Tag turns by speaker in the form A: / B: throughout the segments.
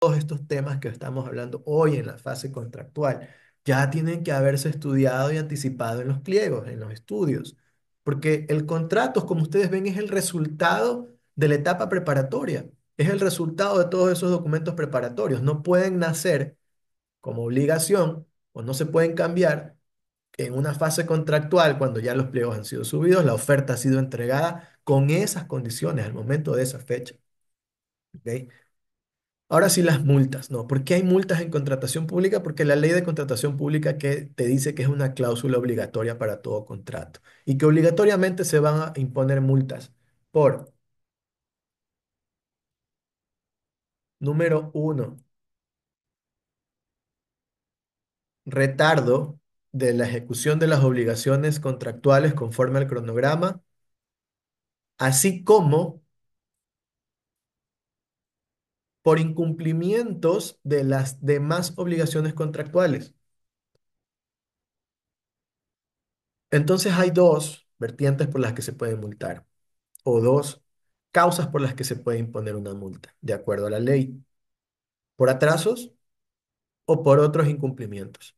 A: todos estos temas que estamos hablando hoy en la fase contractual ya tienen que haberse estudiado y anticipado en los pliegos, en los estudios, porque el contrato, como ustedes ven, es el resultado de la etapa preparatoria, es el resultado de todos esos documentos preparatorios. No pueden nacer como obligación o no se pueden cambiar en una fase contractual cuando ya los pliegos han sido subidos, la oferta ha sido entregada con esas condiciones al momento de esa fecha. ¿Ok? Ahora sí las multas, ¿no? ¿Por qué hay multas en contratación pública? Porque la ley de contratación pública que te dice que es una cláusula obligatoria para todo contrato y que obligatoriamente se van a imponer multas por, número uno, retardo de la ejecución de las obligaciones contractuales conforme al cronograma, así como por incumplimientos de las demás obligaciones contractuales. Entonces hay dos vertientes por las que se puede multar o dos causas por las que se puede imponer una multa, de acuerdo a la ley, por atrasos o por otros incumplimientos.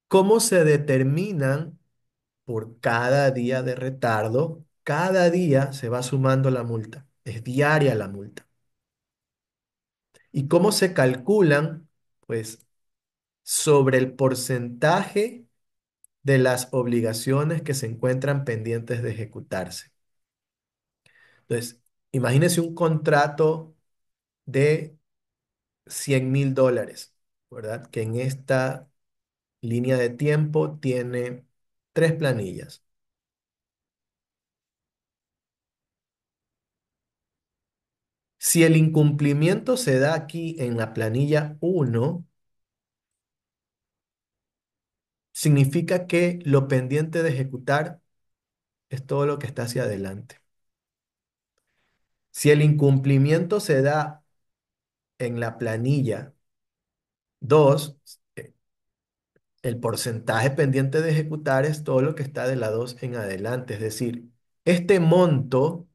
A: ¿Cómo se determinan por cada día de retardo? Cada día se va sumando la multa, es diaria la multa. ¿Y cómo se calculan? Pues sobre el porcentaje de las obligaciones que se encuentran pendientes de ejecutarse. Entonces, imagínese un contrato de $100,000, ¿verdad? Que en esta línea de tiempo tiene tres planillas. Si el incumplimiento se da aquí en la planilla 1, significa que lo pendiente de ejecutar es todo lo que está hacia adelante. Si el incumplimiento se da en la planilla 2, el porcentaje pendiente de ejecutar es todo lo que está de la 2 en adelante. Es decir, este monto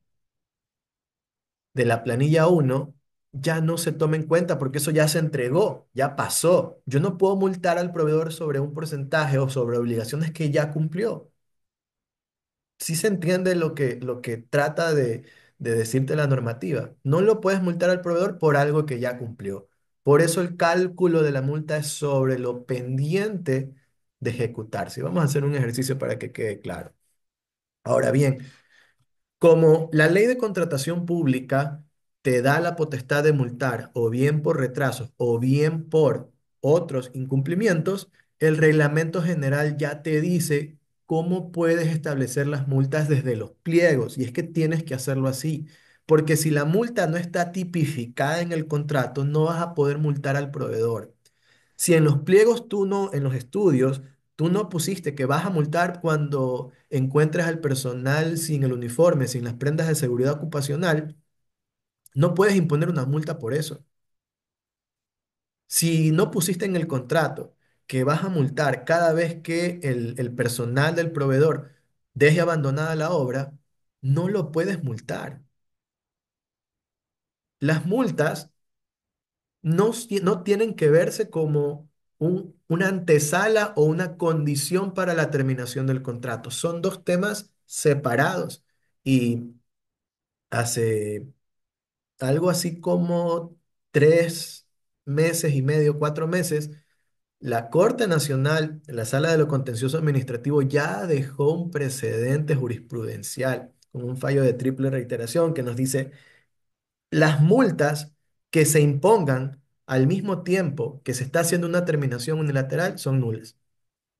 A: de la planilla 1 ya no se toma en cuenta porque eso ya se entregó, ya pasó. Yo no puedo multar al proveedor sobre un porcentaje o sobre obligaciones que ya cumplió. Sí se entiende lo que trata de decirte la normativa. No lo puedes multar al proveedor por algo que ya cumplió. Por eso el cálculo de la multa es sobre lo pendiente de ejecutarse. Vamos a hacer un ejercicio para que quede claro. Ahora bien, como la ley de contratación pública te da la potestad de multar o bien por retrasos o bien por otros incumplimientos, el reglamento general ya te dice cómo puedes establecer las multas desde los pliegos. Y es que tienes que hacerlo así, porque si la multa no está tipificada en el contrato, no vas a poder multar al proveedor. Si en los pliegos tú no, en los estudios, tú no pusiste que vas a multar cuando encuentres al personal sin el uniforme, sin las prendas de seguridad ocupacional, no puedes imponer una multa por eso. Si no pusiste en el contrato que vas a multar cada vez que el personal del proveedor deje abandonada la obra, no lo puedes multar. Las multas no tienen que verse como una antesala o una condición para la terminación del contrato. Son dos temas separados. Y hace algo así como 3 meses y medio, 4 meses, la Corte Nacional, en la Sala de lo Contencioso Administrativo, ya dejó un precedente jurisprudencial con un fallo de triple reiteración que nos dice las multas que se impongan al mismo tiempo que se está haciendo una terminación unilateral son nulas,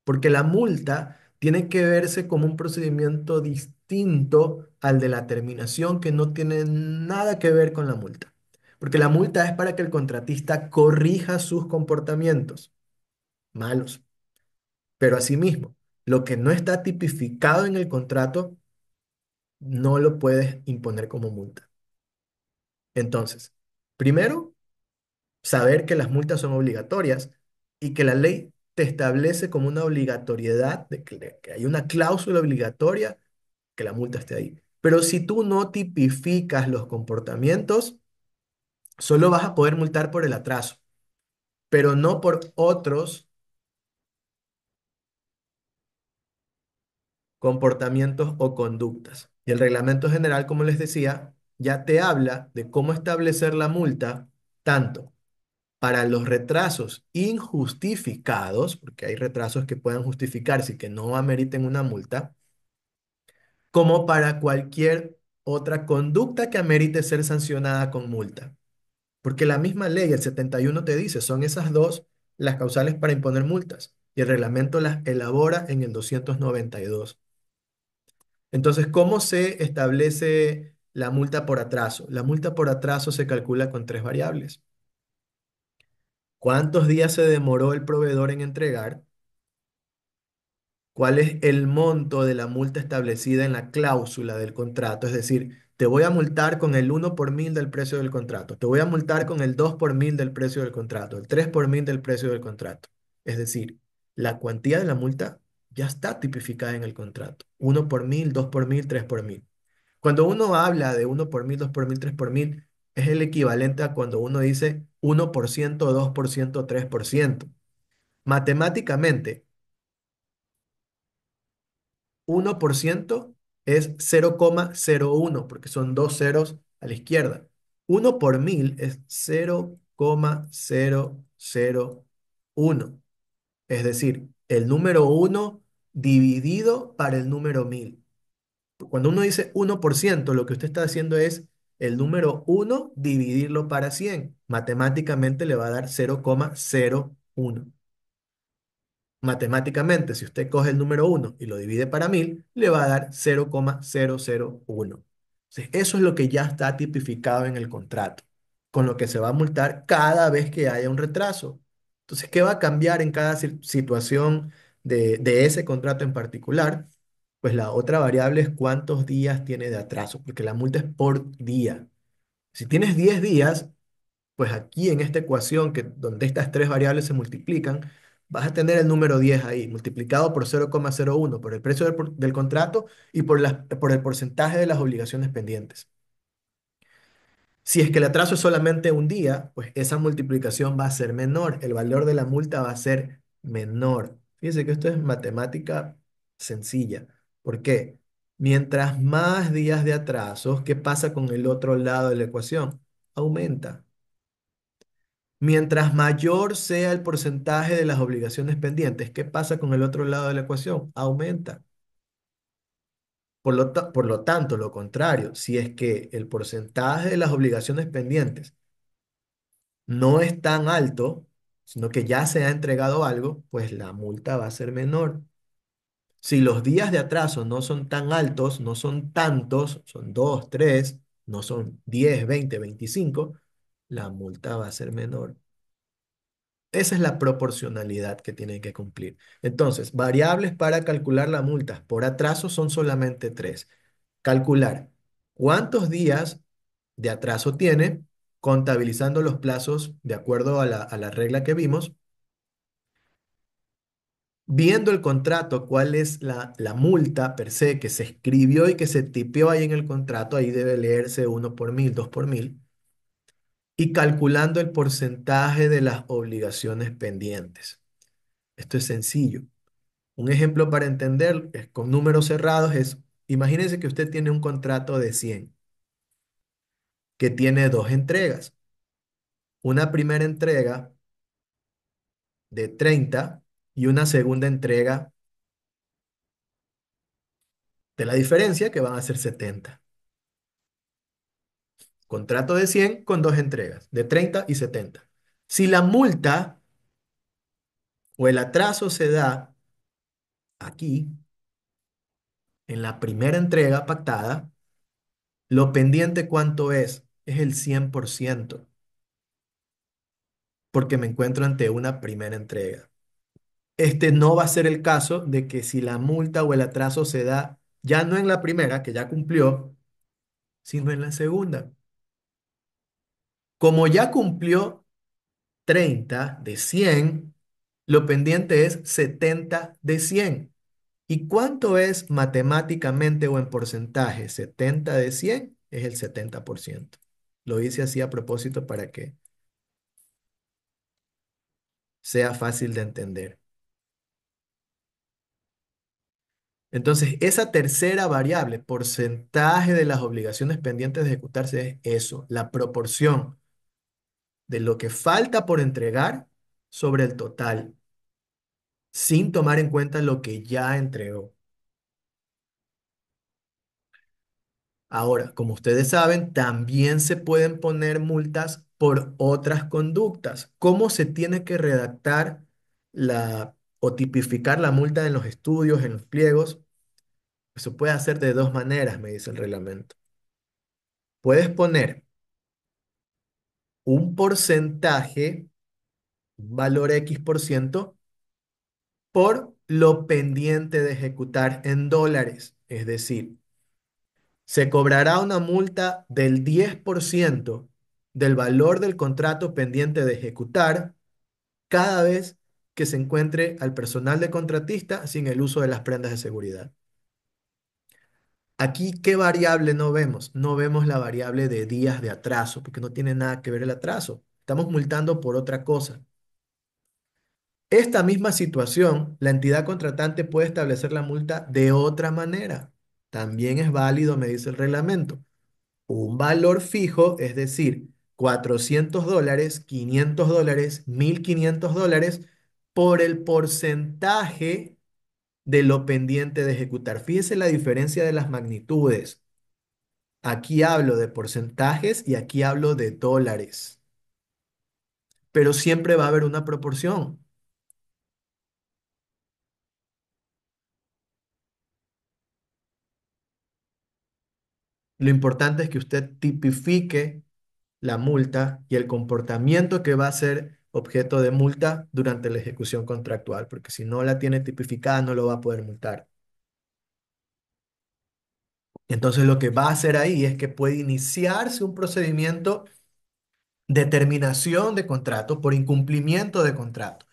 A: porque la multa tiene que verse como un procedimiento distinto al de la terminación que no tiene nada que ver con la multa, porque la multa es para que el contratista corrija sus comportamientos malos, pero asimismo, lo que no está tipificado en el contrato no lo puedes imponer como multa. Entonces, primero, saber que las multas son obligatorias y que la ley te establece como una obligatoriedad de que hay una cláusula obligatoria que la multa esté ahí. Pero si tú no tipificas los comportamientos, Solo vas a poder multar por el atraso, pero no por otros comportamientos o conductas. Y el reglamento general, como les decía, ya te habla de cómo establecer la multa tanto para los retrasos injustificados, porque hay retrasos que puedan justificarse y que no ameriten una multa, como para cualquier otra conducta que amerite ser sancionada con multa. Porque la misma ley, el 71 te dice, son esas dos las causales para imponer multas. Y el reglamento las elabora en el 292. Entonces, ¿cómo se establece la multa por atraso? La multa por atraso se calcula con tres variables. ¿Cuántos días se demoró el proveedor en entregar? ¿Cuál es el monto de la multa establecida en la cláusula del contrato? Es decir, te voy a multar con el 1 por 1000 del precio del contrato, te voy a multar con el 2 por 1000 del precio del contrato, el 3 por 1000 del precio del contrato. Es decir, la cuantía de la multa ya está tipificada en el contrato. 1 por 1000, 2 por 1000, 3 por 1000. Cuando uno habla de 1 por 1000, 2 por 1000, 3 por 1000, es el equivalente a cuando uno dice 1%, 2%, 3%. Matemáticamente, 1% es 0,01 porque son dos ceros a la izquierda. 1 por 1000 es 0,001. Es decir, el número uno dividido para el número 1000. Cuando uno dice 1%, lo que usted está haciendo es el número uno dividirlo para 100. Matemáticamente le va a dar 0,01. Matemáticamente, si usted coge el número uno y lo divide para 1000, le va a dar 0,001. Entonces, eso es lo que ya está tipificado en el contrato, con lo que se va a multar cada vez que haya un retraso. Entonces, ¿qué va a cambiar en cada situación de ese contrato en particular? Pues la otra variable es cuántos días tiene de atraso, porque la multa es por día. Si tienes 10 días, pues aquí en esta ecuación, que, donde estas tres variables se multiplican, vas a tener el número 10 ahí, multiplicado por 0,01, por el precio del contrato y por el porcentaje de las obligaciones pendientes. Si es que el atraso es solamente un día, pues esa multiplicación va a ser menor, el valor de la multa va a ser menor. Fíjense que esto es matemática sencilla. ¿Por qué? Mientras más días de atraso, ¿qué pasa con el otro lado de la ecuación? Aumenta. Mientras mayor sea el porcentaje de las obligaciones pendientes, ¿qué pasa con el otro lado de la ecuación? Aumenta. Por lo tanto, lo contrario, si es que el porcentaje de las obligaciones pendientes no es tan alto, sino que ya se ha entregado algo, pues la multa va a ser menor. Si los días de atraso no son tan altos, no son tantos, son 2, 3, no son 10, 20, 25, la multa va a ser menor. Esa es la proporcionalidad que tienen que cumplir. Entonces, variables para calcular la multa por atraso son solamente tres. Calcular cuántos días de atraso tiene, contabilizando los plazos de acuerdo a la regla que vimos, viendo el contrato, cuál es la multa per se que se escribió y que se tipió ahí en el contrato, ahí debe leerse 1 por 1000, 2 por 1000, y calculando el porcentaje de las obligaciones pendientes. Esto es sencillo. Un ejemplo para entender con números cerrados es, imagínense que usted tiene un contrato de 100 que tiene dos entregas. Una primera entrega de 30 y una segunda entrega de la diferencia que van a ser 70. Contrato de 100 con dos entregas, de 30 y 70. Si la multa o el atraso se da aquí, en la primera entrega pactada, lo pendiente ¿cuánto es? Es el 100%, porque me encuentro ante una primera entrega. Este no va a ser el caso de que si la multa o el atraso se da ya no en la primera, que ya cumplió, sino en la segunda. Como ya cumplió 30 de 100, lo pendiente es 70 de 100. ¿Y cuánto es matemáticamente o en porcentaje? 70 de 100 es el 70%. Lo hice así a propósito para que sea fácil de entender. Entonces, esa tercera variable, porcentaje de las obligaciones pendientes de ejecutarse, es eso, la proporción de lo que falta por entregar sobre el total, sin tomar en cuenta lo que ya entregó. Ahora, como ustedes saben, también se pueden poner multas por otras conductas. ¿Cómo se tiene que redactar o tipificar la multa en los estudios, en los pliegos? Se puede hacer de dos maneras, me dice el reglamento. Puedes poner un porcentaje, un valor X por ciento, por lo pendiente de ejecutar en dólares. Es decir, se cobrará una multa del 10% del valor del contrato pendiente de ejecutar cada vez que se encuentre al personal de contratista sin el uso de las prendas de seguridad. Aquí, ¿qué variable no vemos? No vemos la variable de días de atraso, porque no tiene nada que ver el atraso. Estamos multando por otra cosa. Esta misma situación, la entidad contratante puede establecer la multa de otra manera. También es válido, me dice el reglamento. Un valor fijo, es decir, $400, $500, $1.500 por el porcentaje de lo pendiente de ejecutar. Fíjese la diferencia de las magnitudes. Aquí hablo de porcentajes y aquí hablo de dólares, pero siempre va a haber una proporción. Lo importante es que usted tipifique la multa y el comportamiento que va a ser objeto de multa durante la ejecución contractual, porque si no la tiene tipificada no lo va a poder multar. Entonces lo que va a hacer ahí es que puede iniciarse un procedimiento de terminación de contrato por incumplimiento de contrato,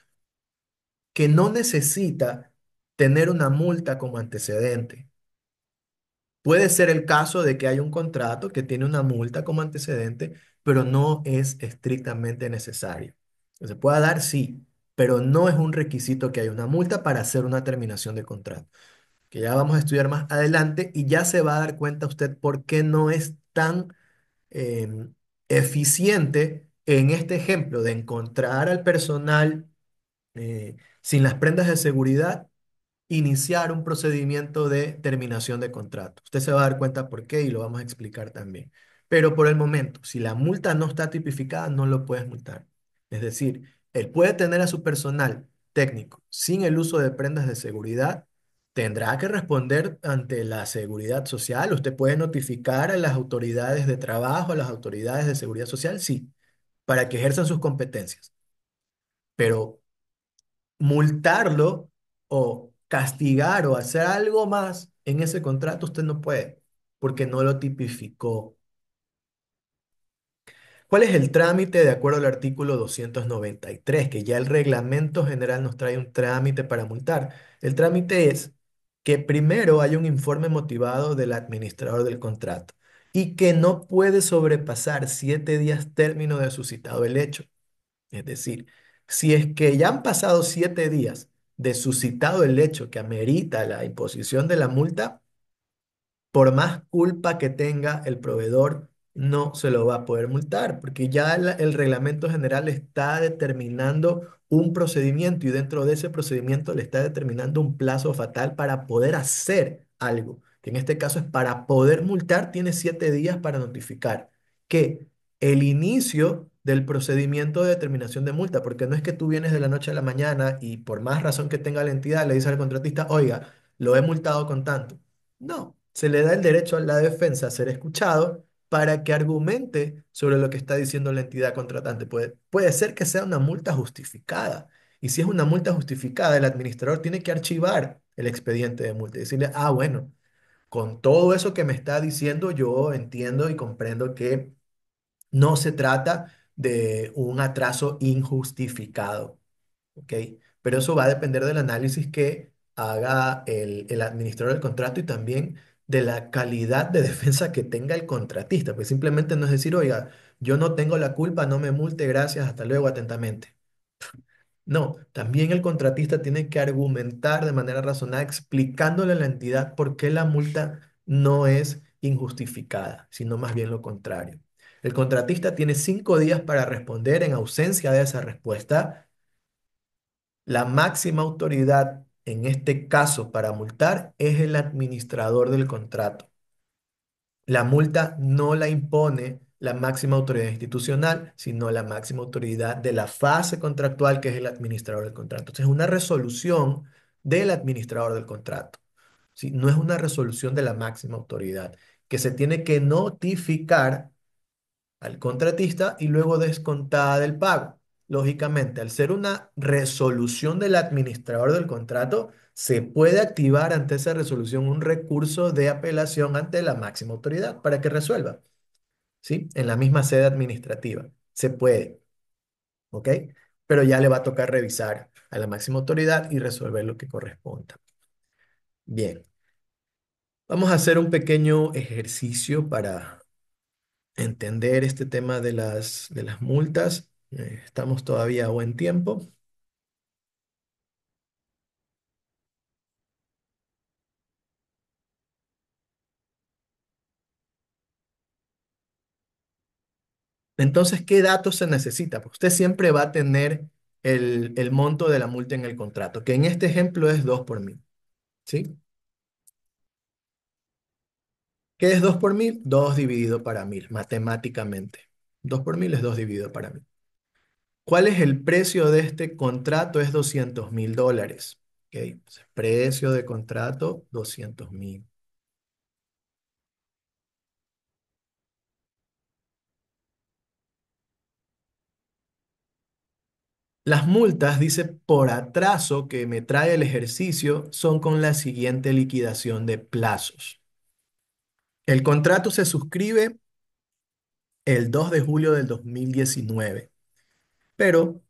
A: que no necesita tener una multa como antecedente. Puede ser el caso de que hay un contrato que tiene una multa como antecedente, pero no es estrictamente necesario. Se puede dar, sí, pero no es un requisito que haya una multa para hacer una terminación de contrato, que ya vamos a estudiar más adelante y ya se va a dar cuenta usted por qué no es tan em, eficiente en este ejemplo de encontrar al personal sin las prendas de seguridad, iniciar un procedimiento de terminación de contrato. Usted se va a dar cuenta por qué y lo vamos a explicar también. Pero por el momento, si la multa no está tipificada, no lo puedes multar. Es decir, él puede tener a su personal técnico sin el uso de prendas de seguridad, tendrá que responder ante la seguridad social. Usted puede notificar a las autoridades de trabajo, a las autoridades de seguridad social, sí, para que ejerzan sus competencias. Pero multarlo o castigar o hacer algo más en ese contrato, usted no puede, porque no lo tipificó. ¿Cuál es el trámite de acuerdo al artículo 293? Que ya el reglamento general nos trae un trámite para multar? El trámite es que primero hay un informe motivado del administrador del contrato y que no puede sobrepasar 7 días término de suscitado el hecho. Es decir, si es que ya han pasado 7 días de suscitado el hecho que amerita la imposición de la multa, por más culpa que tenga el proveedor, no se lo va a poder multar, porque ya el reglamento general está determinando un procedimiento y dentro de ese procedimiento le está determinando un plazo fatal para poder hacer algo, que en este caso es para poder multar, tiene 7 días para notificar que el inicio del procedimiento de determinación de multa, porque no es que tú vienes de la noche a la mañana y por más razón que tenga la entidad le dice al contratista, oiga, lo he multado con tanto. No, se le da el derecho a la defensa a ser escuchado para que argumente sobre lo que está diciendo la entidad contratante. Puede ser que sea una multa justificada. Y si es una multa justificada, el administrador tiene que archivar el expediente de multa y decirle, ah, bueno, con todo eso que me está diciendo, yo entiendo y comprendo que no se trata de un atraso injustificado. ¿Ok? Pero eso va a depender del análisis que haga el administrador del contrato y también de la calidad de defensa que tenga el contratista, pues simplemente no es decir, oiga, yo no tengo la culpa, no me multe, gracias, hasta luego, atentamente. No, también el contratista tiene que argumentar de manera razonada, explicándole a la entidad por qué la multa no es injustificada, sino más bien lo contrario. El contratista tiene 5 días para responder. En ausencia de esa respuesta, la máxima autoridad en este caso para multar es el administrador del contrato. La multa no la impone la máxima autoridad institucional, sino la máxima autoridad de la fase contractual, que es el administrador del contrato. Entonces, es una resolución del administrador del contrato, ¿sí? No es una resolución de la máxima autoridad, que se tiene que notificar al contratista y luego descontada del pago. Lógicamente, al ser una resolución del administrador del contrato, se puede activar ante esa resolución un recurso de apelación ante la máxima autoridad para que resuelva, ¿sí? En la misma sede administrativa. Se puede, ¿ok? Pero ya le va a tocar revisar a la máxima autoridad y resolver lo que corresponda. Bien, vamos a hacer un pequeño ejercicio para entender este tema de las multas. Estamos todavía a buen tiempo. Entonces, ¿qué datos se necesita? Pues usted siempre va a tener el monto de la multa en el contrato, que en este ejemplo es 2 por mil, ¿sí? ¿Qué es 2 por mil? 2 dividido para 1000, matemáticamente. 2 por 1000 es 2 dividido para 1000. ¿Cuál es el precio de este contrato? Es $200.000. ¿Ok? Entonces, precio de contrato, 200.000. Las multas, dice, por atraso que me trae el ejercicio, son con la siguiente liquidación de plazos. El contrato se suscribe el 2 de julio del 2019, pero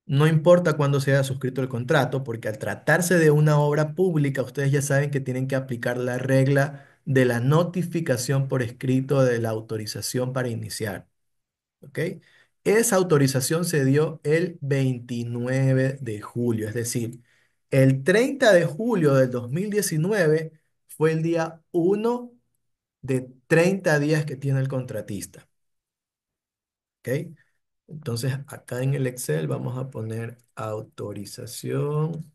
A: no importa cuándo se haya suscrito el contrato, porque al tratarse de una obra pública, ustedes ya saben que tienen que aplicar la regla de la notificación por escrito de la autorización para iniciar. ¿Ok? Esa autorización se dio el 29 de julio, es decir, el 30 de julio del 2019 fue el día 1 de 30 días que tiene el contratista. ¿Ok? Entonces, acá en el Excel vamos a poner autorización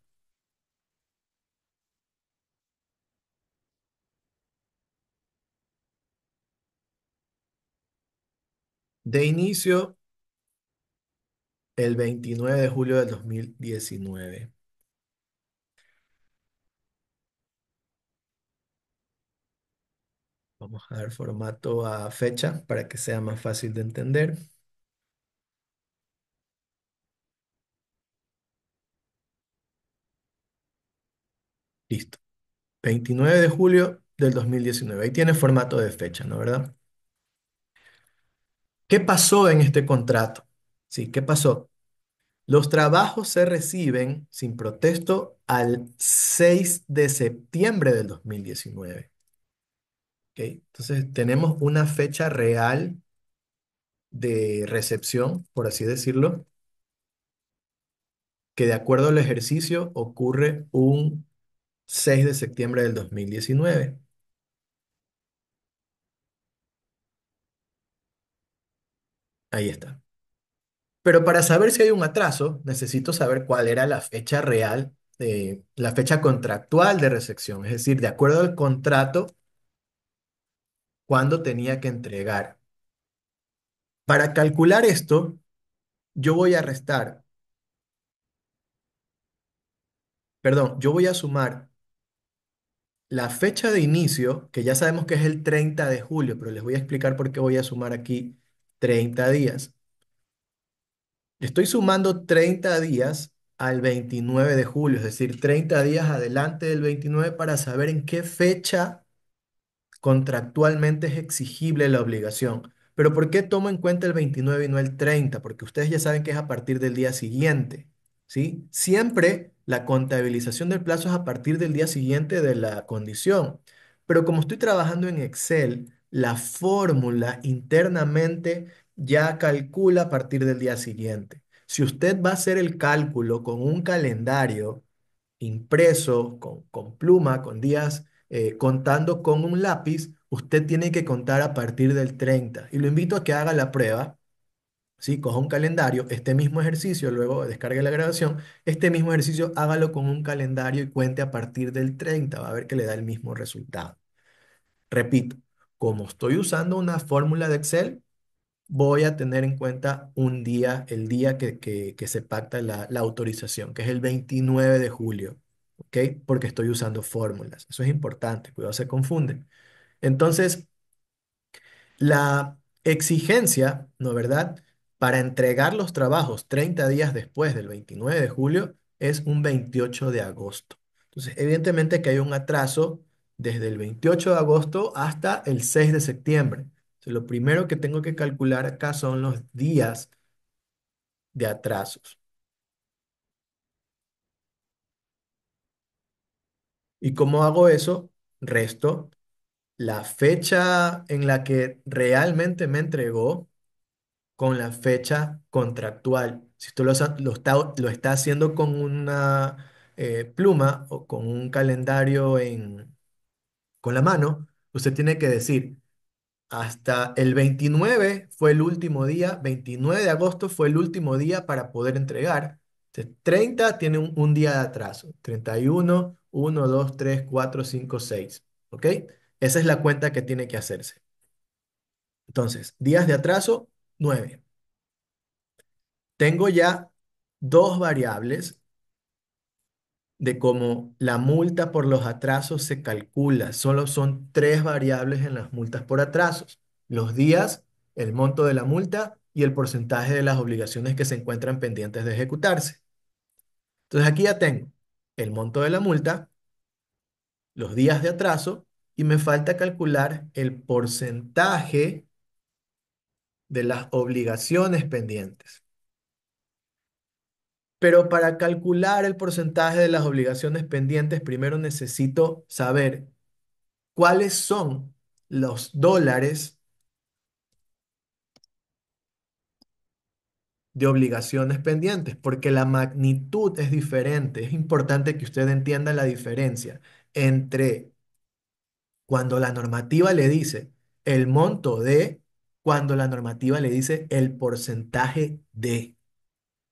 A: de inicio el 29 de julio del 2019. Vamos a dar formato a fecha para que sea más fácil de entender. Listo. 29 de julio del 2019. Ahí tiene formato de fecha, ¿no? ¿Verdad? ¿Qué pasó en este contrato? Sí, ¿qué pasó? Los trabajos se reciben sin protesto al 6 de septiembre del 2019. ¿Ok? Entonces tenemos una fecha real de recepción, por así decirlo, que de acuerdo al ejercicio ocurre un 6 de septiembre del 2019. Ahí está. Pero para saber si hay un atraso, necesito saber cuál era la fecha real, la fecha contractual de recepción, es decir, de acuerdo al contrato, cuándo tenía que entregar. Para calcular esto, yo voy a restar, perdón, yo voy a sumar la fecha de inicio, que ya sabemos que es el 30 de julio, pero les voy a explicar por qué voy a sumar aquí 30 días. Estoy sumando 30 días al 29 de julio, es decir, 30 días adelante del 29 para saber en qué fecha contractualmente es exigible la obligación. Pero ¿por qué tomo en cuenta el 29 y no el 30? Porque ustedes ya saben que es a partir del día siguiente, ¿sí? Siempre la contabilización del plazo es a partir del día siguiente de la condición. Pero como estoy trabajando en Excel, la fórmula internamente ya calcula a partir del día siguiente. Si usted va a hacer el cálculo con un calendario impreso, con pluma, con días, contando con un lápiz, usted tiene que contar a partir del 30. Y lo invito a que haga la prueba. ¿Sí? Coja un calendario, este mismo ejercicio, luego descargue la grabación, este mismo ejercicio hágalo con un calendario y cuente a partir del 30, va a ver que le da el mismo resultado. Repito, como estoy usando una fórmula de Excel, voy a tener en cuenta un día, el día que se pacta la autorización, que es el 29 de julio, ¿ok? Porque estoy usando fórmulas. Eso es importante, cuidado, se confunden. Entonces, la exigencia, ¿no verdad? Para entregar los trabajos 30 días después del 29 de julio es un 28 de agosto. Entonces, evidentemente que hay un atraso desde el 28 de agosto hasta el 6 de septiembre. Entonces, lo primero que tengo que calcular acá son los días de atrasos. ¿Y cómo hago eso? Resto la fecha en la que realmente me entregó con la fecha contractual. Si usted lo está haciendo con una pluma o con un calendario con la mano, usted tiene que decir, hasta el 29 fue el último día, 29 de agosto fue el último día para poder entregar. Entonces, 30 tiene un día de atraso. 31, 1, 2, 3, 4, 5, 6. ¿Ok? Esa es la cuenta que tiene que hacerse. Entonces, días de atraso, 9. Tengo ya dos variables de cómo la multa por los atrasos se calcula. Solo son tres variables en las multas por atrasos: los días, el monto de la multa y el porcentaje de las obligaciones que se encuentran pendientes de ejecutarse. Entonces aquí ya tengo el monto de la multa, los días de atraso y me falta calcular el porcentaje de las obligaciones pendientes. Pero para calcular el porcentaje de las obligaciones pendientes, primero necesito saber cuáles son los dólares de obligaciones pendientes, porque la magnitud es diferente. Es importante que usted entienda la diferencia entre cuando la normativa le dice el monto de, cuando la normativa le dice el porcentaje de.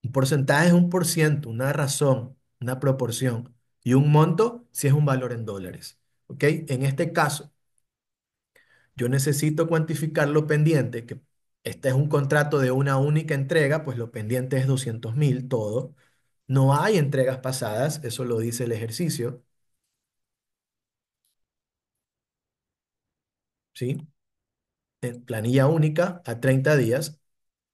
A: Un porcentaje es un por ciento, una razón, una proporción. Y un monto si es un valor en dólares. ¿Ok? En este caso, yo necesito cuantificar lo pendiente, que este es un contrato de una única entrega, pues lo pendiente es 200.000, todo. No hay entregas pasadas, eso lo dice el ejercicio, ¿sí? En planilla única a 30 días.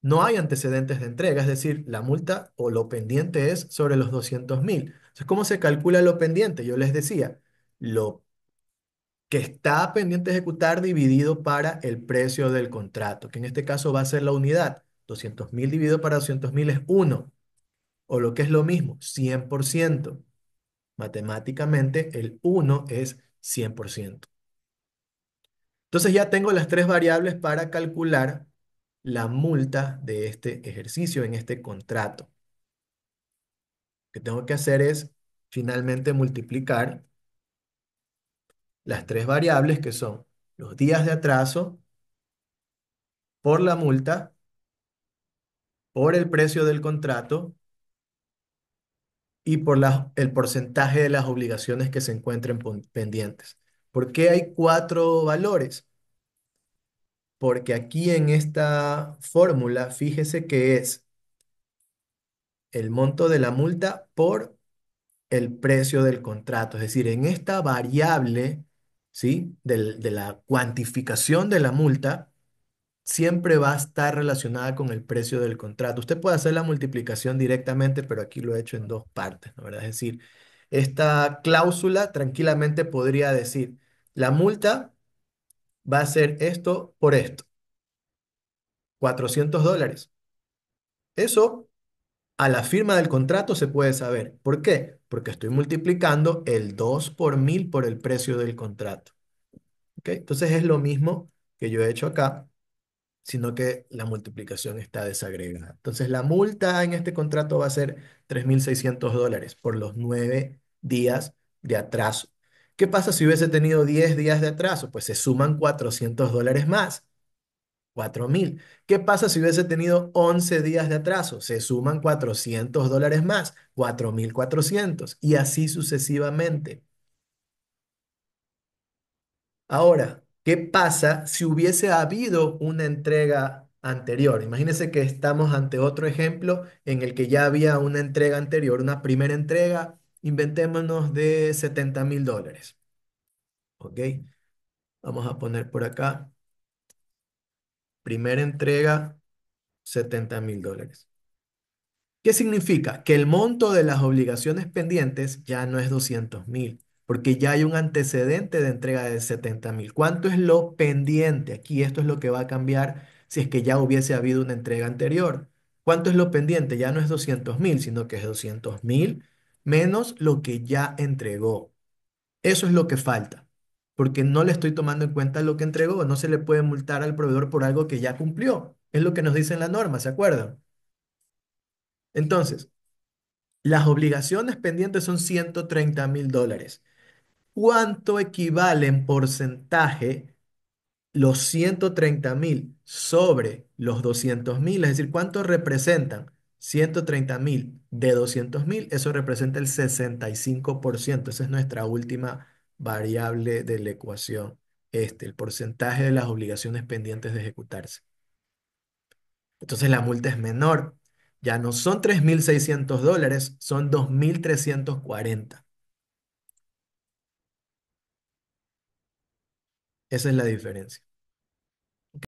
A: No hay antecedentes de entrega, es decir, la multa o lo pendiente es sobre los 200.000. Entonces, ¿cómo se calcula lo pendiente? Yo les decía, lo que está pendiente de ejecutar dividido para el precio del contrato, que en este caso va a ser la unidad. 200.000 dividido para 200.000 es uno, o lo que es lo mismo, 100%. Matemáticamente, el uno es 100%. Entonces ya tengo las tres variables para calcular la multa de este ejercicio en este contrato. Lo que tengo que hacer es finalmente multiplicar las tres variables que son los días de atraso por la multa, por el precio del contrato y por el porcentaje de las obligaciones que se encuentren pendientes. ¿Por qué hay cuatro valores? Porque aquí en esta fórmula, fíjese que es el monto de la multa por el precio del contrato. Es decir, en esta variable, ¿sí? De la cuantificación de la multa, siempre va a estar relacionada con el precio del contrato. Usted puede hacer la multiplicación directamente, pero aquí lo he hecho en dos partes, ¿no? ¿Verdad? Es decir, esta cláusula tranquilamente podría decir, la multa va a ser esto por esto, $400. Eso a la firma del contrato se puede saber. ¿Por qué? Porque estoy multiplicando el 2 por 1000 por el precio del contrato. ¿Ok? Entonces es lo mismo que yo he hecho acá, sino que la multiplicación está desagregada. Entonces la multa en este contrato va a ser $3,600 por los 9 días de atraso. ¿Qué pasa si hubiese tenido 10 días de atraso? Pues se suman $400 más. 4,000. ¿Qué pasa si hubiese tenido 11 días de atraso? Se suman $400 más, 4,400 y así sucesivamente. Ahora, ¿qué pasa si hubiese habido una entrega anterior? Imagínense que estamos ante otro ejemplo en el que ya había una entrega anterior, una primera entrega, inventémonos de $70,000. ¿Ok? Vamos a poner por acá, primera entrega, $70,000. ¿Qué significa? Que el monto de las obligaciones pendientes ya no es 200,000, porque ya hay un antecedente de entrega de 70,000. ¿Cuánto es lo pendiente? Aquí esto es lo que va a cambiar si es que ya hubiese habido una entrega anterior. ¿Cuánto es lo pendiente? Ya no es 200,000, sino que es 200,000 menos lo que ya entregó. Eso es lo que falta, porque no le estoy tomando en cuenta lo que entregó. No se le puede multar al proveedor por algo que ya cumplió. Es lo que nos dice en la norma, ¿se acuerdan? Entonces, las obligaciones pendientes son $130,000. ¿Cuánto equivale en porcentaje los 130,000 sobre los 200,000? Es decir, ¿cuánto representan 130,000 de 200,000? Eso representa el 65%. Esa es nuestra última variable de la ecuación. El porcentaje de las obligaciones pendientes de ejecutarse. Entonces la multa es menor. Ya no son $3,600, son 2,340. Esa es la diferencia.